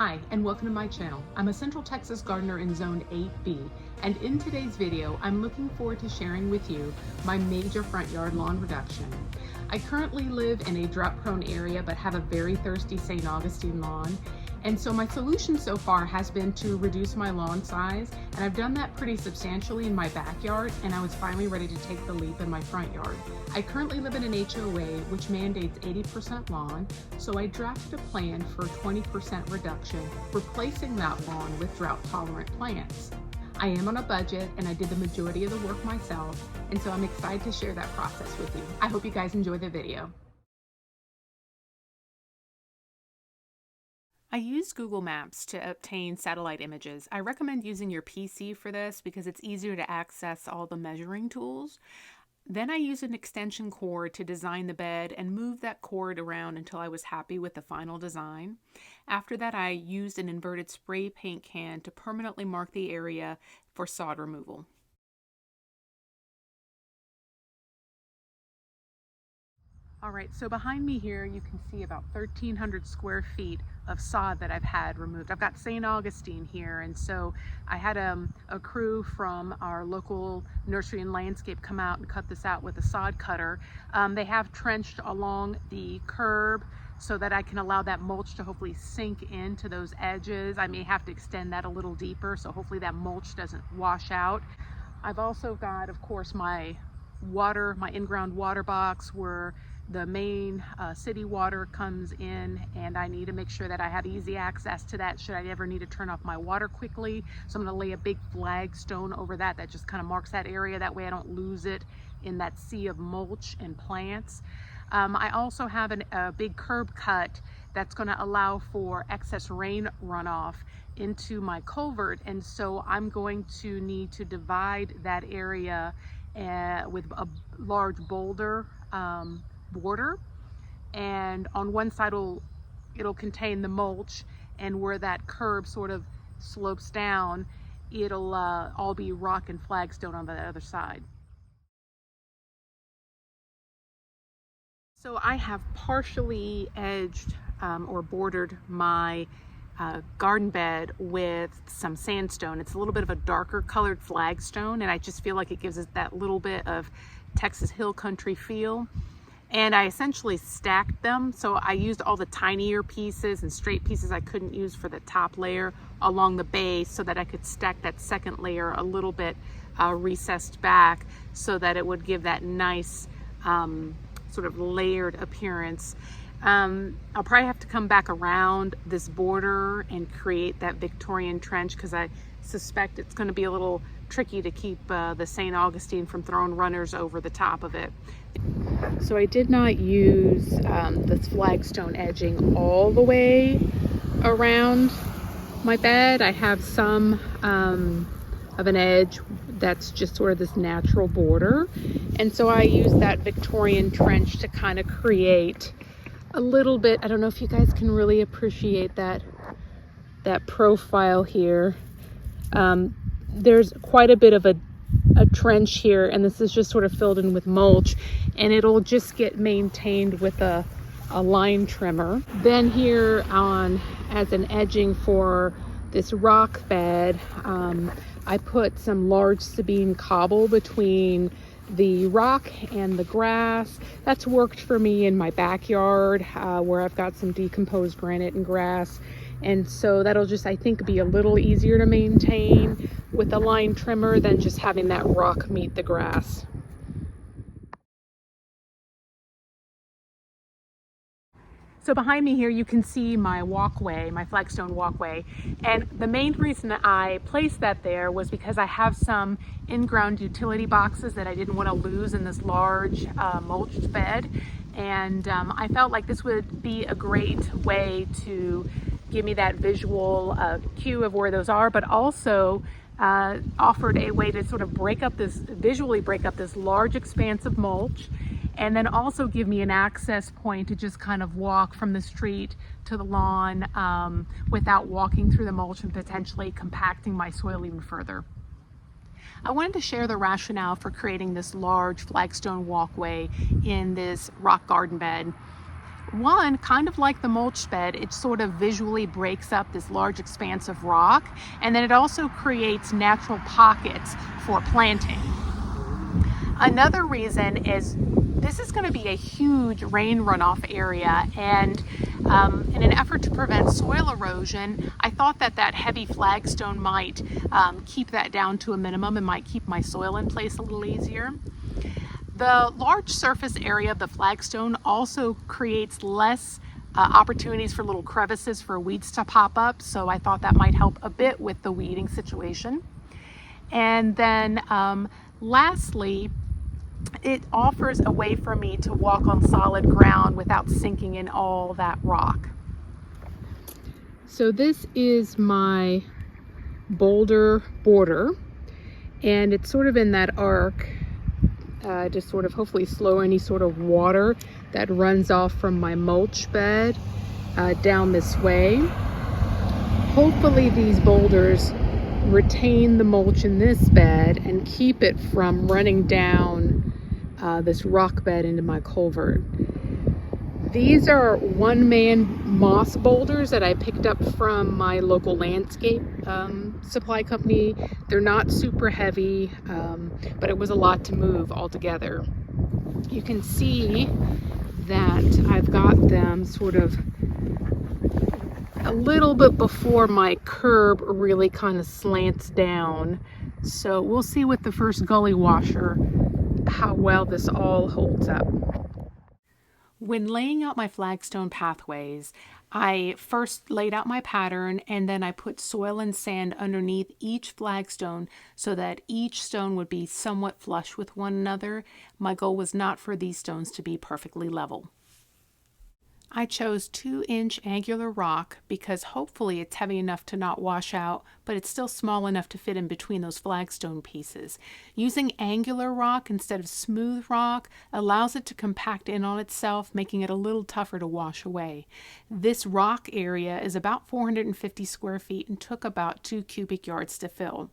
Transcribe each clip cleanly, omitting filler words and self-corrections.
Hi, and welcome to my channel. I'm a Central Texas gardener in Zone 8B, and in today's video, I'm looking forward to sharing with you my major front yard lawn reduction. I currently live in a drought-prone area, but have a very thirsty St. Augustine lawn. And so my solution so far has been to reduce my lawn size, and I've done that pretty substantially in my backyard, and I was finally ready to take the leap in my front yard. I currently live in an HOA which mandates 80% lawn, so I drafted a plan for 20% reduction, replacing that lawn with drought-tolerant plants. I am on a budget and I did the majority of the work myself, and so I'm excited to share that process with you. I hope you guys enjoy the video. I used Google Maps to obtain satellite images. I recommend using your PC for this because it's easier to access all the measuring tools. Then I used an extension cord to design the bed and moved that cord around until I was happy with the final design. After that, I used an inverted spray paint can to permanently mark the area for sod removal. All right, so behind me here, you can see about 1,300 square feet of sod that I've had removed. I've got St. Augustine here, and so I had a crew from our local nursery and landscape come out and cut this out with a sod cutter. They have trenched along the curb so that I can allow that mulch to hopefully sink into those edges. I may have to extend that a little deeper, so hopefully that mulch doesn't wash out. I've also got, of course, my in-ground water box where the main city water comes in, and I need to make sure that I have easy access to that should I ever need to turn off my water quickly. So I'm going to lay a big flagstone over that just kind of marks that area. That way I don't lose it in that sea of mulch and plants. I also have a big curb cut that's going to allow for excess rain runoff into my culvert, and so I'm going to need to divide that area with a large boulder border, and on one side it'll contain the mulch, and where that curb sort of slopes down, it'll all be rock and flagstone on the other side. So I have partially edged or bordered my garden bed with some sandstone. It's a little bit of a darker colored flagstone, and I just feel like it gives it that little bit of Texas hill country feel. And I essentially stacked them, so I used all the tinier pieces and straight pieces I couldn't use for the top layer along the base so that I could stack that second layer a little bit recessed back so that it would give that nice sort of layered appearance. I'll probably have to come back around this border and create that Victorian trench because I suspect it's going to be a little tricky to keep the St. Augustine from throwing runners over the top of it. So I did not use this flagstone edging all the way around my bed. I have some of an edge that's just sort of this natural border, and so I use that Victorian trench to kind of create a little bit. I don't know if you guys can really appreciate that profile here. There's quite a bit of a trench here, and this is just sort of filled in with mulch, and it'll just get maintained with a line trimmer. Then here on as an edging for this rock bed, I put some large Sabine cobble between the rock and the grass. That's worked for me in my backyard where I've got some decomposed granite and grass, and so that'll just, I think, be a little easier to maintain with a line trimmer than just having that rock meet the grass. So behind me here you can see my walkway, my flagstone walkway, and the main reason I placed that there was because I have some in-ground utility boxes that I didn't want to lose in this large mulched bed, and I felt like this would be a great way to give me that visual cue of where those are, but also offered a way to sort of visually break up this large expanse of mulch, and then also give me an access point to just kind of walk from the street to the lawn without walking through the mulch and potentially compacting my soil even further. I wanted to share the rationale for creating this large flagstone walkway in this rock garden bed. One, kind of like the mulch bed, it sort of visually breaks up this large expanse of rock, and then it also creates natural pockets for planting. Another reason is this is going to be a huge rain runoff area, and in an effort to prevent soil erosion, I thought that that heavy flagstone might keep that down to a minimum and might keep my soil in place a little easier. The large surface area of the flagstone also creates less opportunities for little crevices for weeds to pop up, so I thought that might help a bit with the weeding situation. And then lastly, it offers a way for me to walk on solid ground without sinking in all that rock. So this is my boulder border, and it's sort of in that arc to sort of hopefully slow any sort of water that runs off from my mulch bed down this way. Hopefully these boulders retain the mulch in this bed and keep it from running down this rock bed into my culvert. These are one-man moss boulders that I picked up from my local landscape supply company. They're not super heavy, but it was a lot to move altogether. You can see that I've got them sort of a little bit before my curb really kind of slants down. So we'll see with the first gully washer how well this all holds up. When laying out my flagstone pathways, I first laid out my pattern, and then I put soil and sand underneath each flagstone so that each stone would be somewhat flush with one another. My goal was not for these stones to be perfectly level. I chose 2-inch angular rock because hopefully it's heavy enough to not wash out, but it's still small enough to fit in between those flagstone pieces. Using angular rock instead of smooth rock allows it to compact in on itself, making it a little tougher to wash away. This rock area is about 450 square feet and took about 2 cubic yards to fill.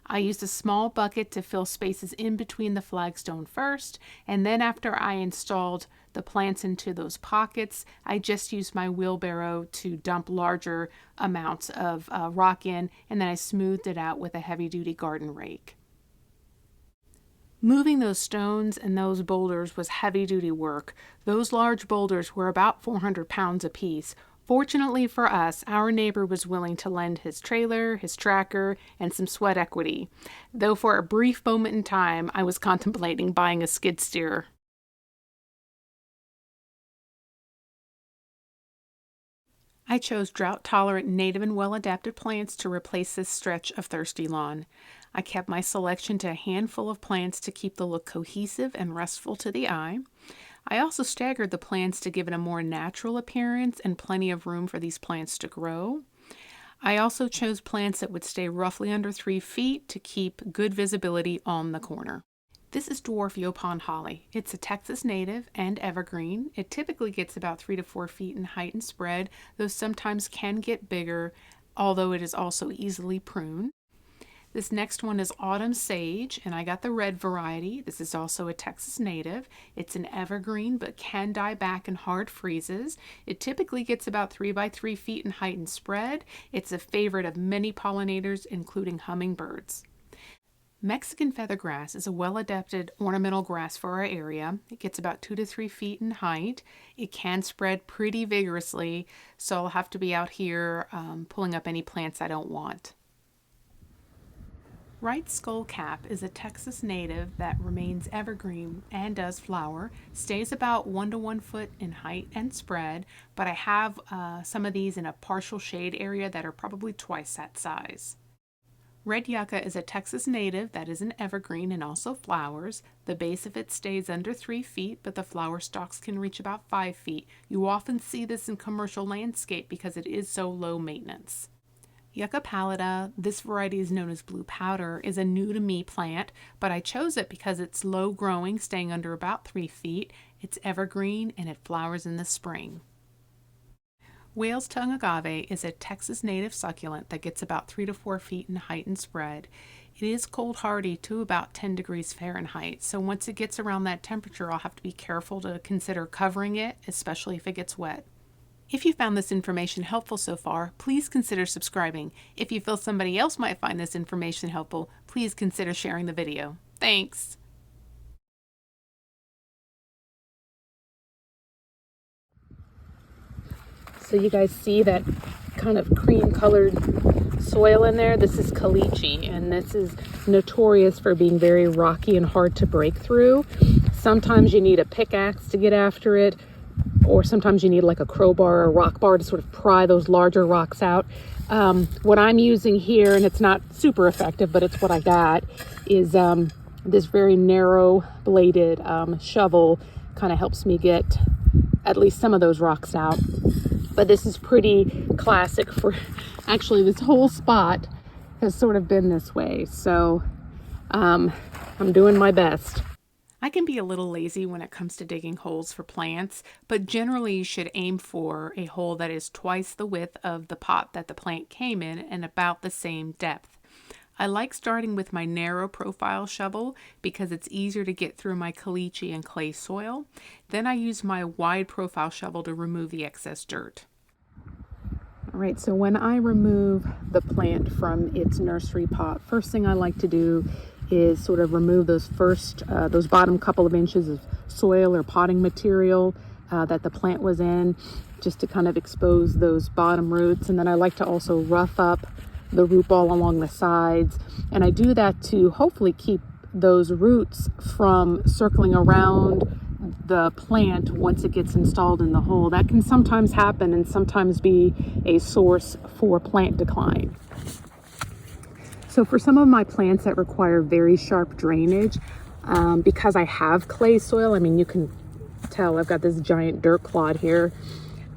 I used a small bucket to fill spaces in between the flagstone first, and then after I installed the plants into those pockets, I just used my wheelbarrow to dump larger amounts of rock in, and then I smoothed it out with a heavy-duty garden rake. Moving those stones and those boulders was heavy-duty work. Those large boulders were about 400 pounds apiece. Fortunately for us, our neighbor was willing to lend his trailer, his tracker, and some sweat equity, though for a brief moment in time, I was contemplating buying a skid steer. I chose drought-tolerant, native and well-adapted plants to replace this stretch of thirsty lawn. I kept my selection to a handful of plants to keep the look cohesive and restful to the eye. I also staggered the plants to give it a more natural appearance and plenty of room for these plants to grow. I also chose plants that would stay roughly under 3 feet to keep good visibility on the corner. This is Dwarf yaupon holly. It's a Texas native and evergreen. It typically gets about 3 to 4 feet in height and spread, though sometimes can get bigger, although it is also easily pruned. This next one is autumn sage, and I got the red variety. This is also a Texas native. It's an evergreen but can die back in hard freezes. It typically gets about 3 by 3 feet in height and spread. It's a favorite of many pollinators, including hummingbirds. Mexican feathergrass is a well-adapted ornamental grass for our area. It gets about 2 to 3 feet in height. It can spread pretty vigorously, so I'll have to be out here pulling up any plants I don't want. Wright skullcap is a Texas native that remains evergreen and does flower, stays about 1 to 1 foot in height and spread, but I have some of these in a partial shade area that are probably twice that size. Red yucca is a Texas native that is an evergreen and also flowers. The base of it stays under 3 feet, but the flower stalks can reach about 5 feet. You often see this in commercial landscape because it is so low maintenance. Yucca pallida, this variety is known as blue powder, is a new to me plant, but I chose it because it's low growing, staying under about 3 feet. It's evergreen and it flowers in the spring. Whale's tongue agave is a Texas native succulent that gets about 3 to 4 feet in height and spread. It is cold hardy to about 10 degrees Fahrenheit, so once it gets around that temperature, I'll have to be careful to consider covering it, especially if it gets wet. If you found this information helpful so far, please consider subscribing. If you feel somebody else might find this information helpful, please consider sharing the video. Thanks! So you guys see that kind of cream colored soil in there? This is caliche, and this is notorious for being very rocky and hard to break through. Sometimes you need a pickaxe to get after it, or sometimes you need like a crowbar or a rock bar to sort of pry those larger rocks out. What I'm using here, and it's not super effective, but it's what I got, is this very narrow bladed shovel. Kind of helps me get at least some of those rocks out. But this is pretty classic for, actually this whole spot has sort of been this way. So I'm doing my best. I can be a little lazy when it comes to digging holes for plants, but generally you should aim for a hole that is twice the width of the pot that the plant came in and about the same depth. I like starting with my narrow profile shovel because it's easier to get through my caliche and clay soil. Then I use my wide profile shovel to remove the excess dirt. All right, so when I remove the plant from its nursery pot, first thing I like to do is sort of remove those bottom couple of inches of soil or potting material that the plant was in, just to kind of expose those bottom roots. And then I like to also rough up the root ball along the sides, and I do that to hopefully keep those roots from circling around the plant once it gets installed in the hole. That can sometimes happen and sometimes be a source for plant decline. So for some of my plants that require very sharp drainage, because I have clay soil, I mean, you can tell I've got this giant dirt clod here,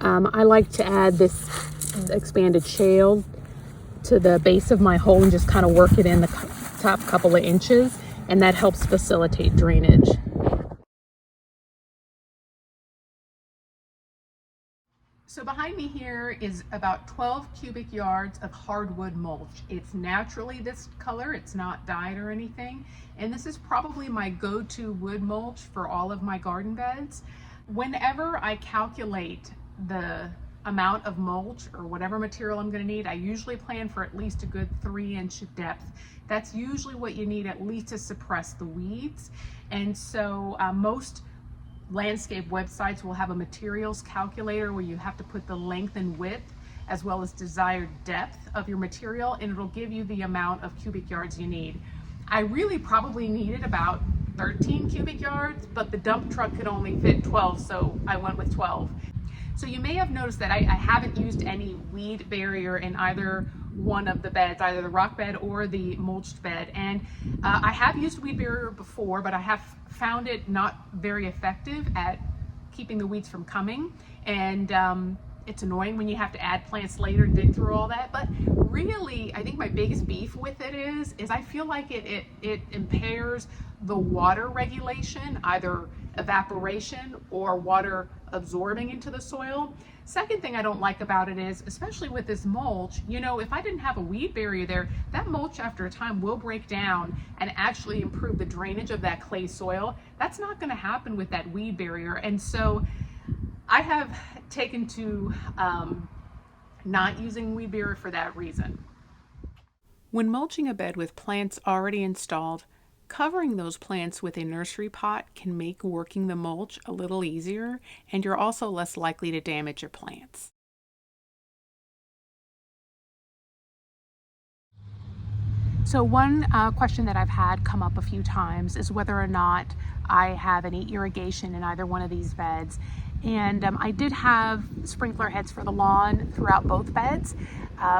I like to add this expanded shale to the base of my hole and just kind of work it in the top couple of inches, and that helps facilitate drainage. So behind me here is about 12 cubic yards of hardwood mulch. It's naturally this color, it's not dyed or anything, and this is probably my go-to wood mulch for all of my garden beds. Whenever I calculate the amount of mulch or whatever material I'm going to need, I usually plan for at least a good 3-inch depth. That's usually what you need, at least to suppress the weeds. And so most landscape websites will have a materials calculator where you have to put the length and width as well as desired depth of your material, and it'll give you the amount of cubic yards you need. I really probably needed about 13 cubic yards, but the dump truck could only fit 12, so I went with 12. So you may have noticed that I haven't used any weed barrier in either one of the beds, either the rock bed or the mulched bed. And I have used weed barrier before, but I have found it not very effective at keeping the weeds from coming. And it's annoying when you have to add plants later and dig through all that. But really, I think my biggest beef with it is I feel like it impairs the water regulation, either evaporation or water absorbing into the soil. Second thing I don't like about it is, especially with this mulch, you know, if I didn't have a weed barrier there, that mulch after a time will break down and actually improve the drainage of that clay soil. That's not going to happen with that weed barrier. And so I have taken to not using weed barrier for that reason. When mulching a bed with plants already installed, covering those plants with a nursery pot can make working the mulch a little easier, and you're also less likely to damage your plants. So one question that I've had come up a few times is whether or not I have any irrigation in either one of these beds. And I did have sprinkler heads for the lawn throughout both beds,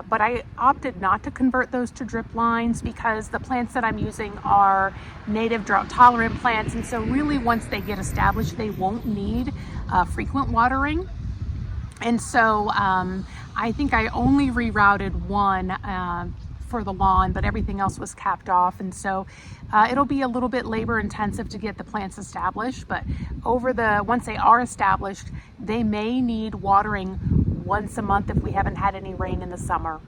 but I opted not to convert those to drip lines because the plants that I'm using are native drought tolerant plants, and so really once they get established they won't need frequent watering. And so I think I only rerouted one for the lawn, but everything else was capped off, and so it'll be a little bit labor intensive to get the plants established, but once they are established, they may need watering once a month if we haven't had any rain in the summer.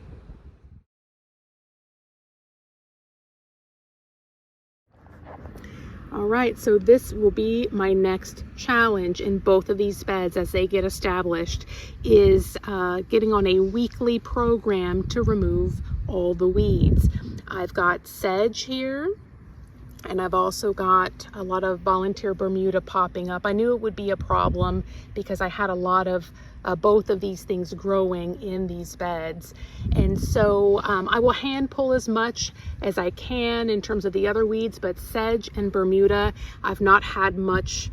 All right, so this will be my next challenge in both of these beds as they get established, is getting on a weekly program to remove all the weeds. I've got sedge here, and I've also got a lot of volunteer Bermuda popping up. I knew it would be a problem because I had a lot of both of these things growing in these beds. And so I will hand pull as much as I can in terms of the other weeds, but sedge and Bermuda, I've not had much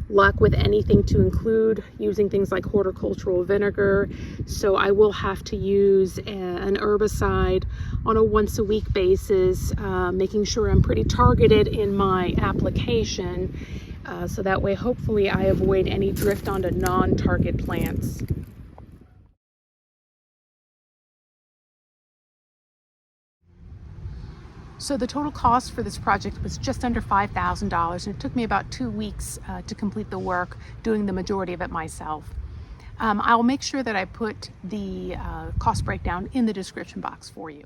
luck with anything to include using things like horticultural vinegar. So I will have to use an herbicide on a once a week basis, making sure I'm pretty targeted in my application. So that way, hopefully, I avoid any drift onto non-target plants. So the total cost for this project was just under $5,000, and it took me about 2 weeks to complete the work, doing the majority of it myself. I'll make sure that I put the cost breakdown in the description box for you.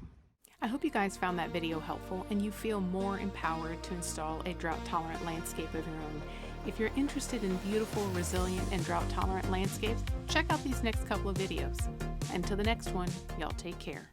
I hope you guys found that video helpful and you feel more empowered to install a drought-tolerant landscape of your own. If you're interested in beautiful, resilient, and drought-tolerant landscapes, check out these next couple of videos. Until the next one, y'all take care.